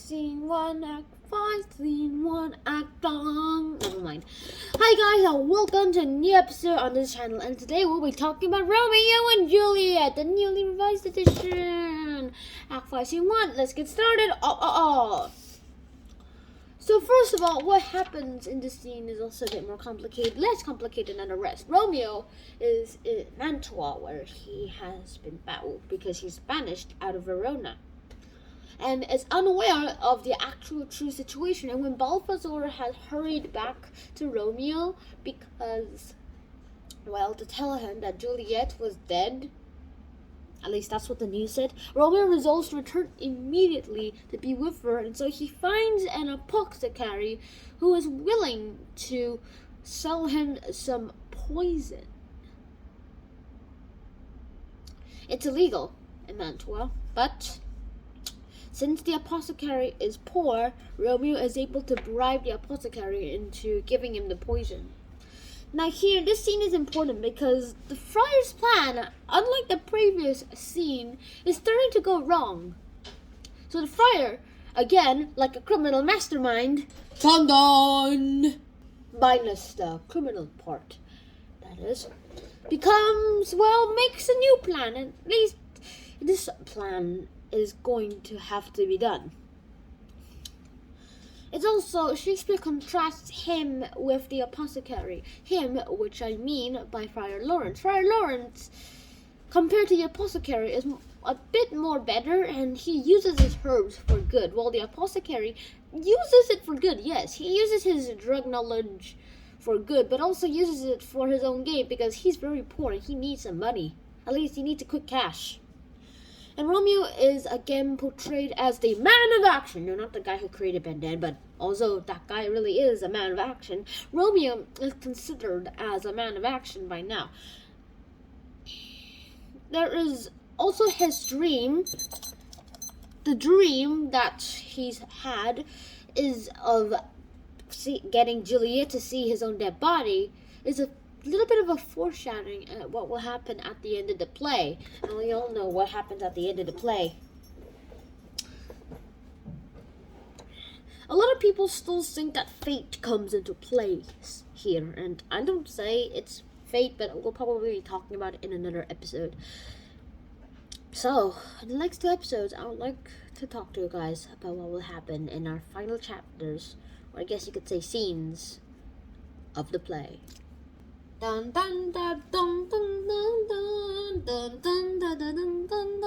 Scene 1, Act 5, Scene 1, Act on. Never mind. Hi guys, and welcome to a new episode on this channel. And today we'll be talking about Romeo and Juliet, the newly revised edition. Act 5, Scene 1. Let's get started. So first of all, what happens in this scene is also a bit more complicated, less complicated than the rest. Romeo is in Mantua, where he has been banished because he's banished out of Verona, and is unaware of the actual true situation. And when Balthazar had hurried back to Romeo because, well, to tell him that Juliet was dead, at least that's what the news said, Romeo resolves to return immediately to be with her, and so he finds an apothecary who is willing to sell him some poison. It's illegal in Mantua, but since the apothecary is poor, Romeo is able to bribe the apothecary into giving him the poison. Now here, this scene is important because the friar's plan, unlike the previous scene, is starting to go wrong. So the friar, again, like a criminal mastermind, minus the criminal part, that is, makes a new plan. At least this plan is going to have to be done. It's also, Shakespeare contrasts him with the apothecary. Him, which I mean by Friar Lawrence. Friar Lawrence, compared to the apothecary, is a bit more better, and he uses his herbs for good, while the apothecary uses it for good. Yes, he uses his drug knowledge for good, but also uses it for his own gain because he's very poor and he needs some money. At least he needs a quick cash. And Romeo is again portrayed as the man of action. No, not the guy who created Ben 10, but also that guy really is a man of action. Romeo is considered as a man of action by now. There is also his dream. The dream that he's had is of getting Juliet to see his own dead body. Is a little bit of a foreshadowing at what will happen at the end of the play. And we all know what happens at the end of the play. A lot of people still think that fate comes into play here, and I don't say it's fate, but we'll probably be talking about it in another episode. So, in the next 2 episodes, I would like to talk to you guys about what will happen in our final chapters, or I guess you could say scenes, of the play. Dun dun dun dun dun dun dun dun dun dun dun dun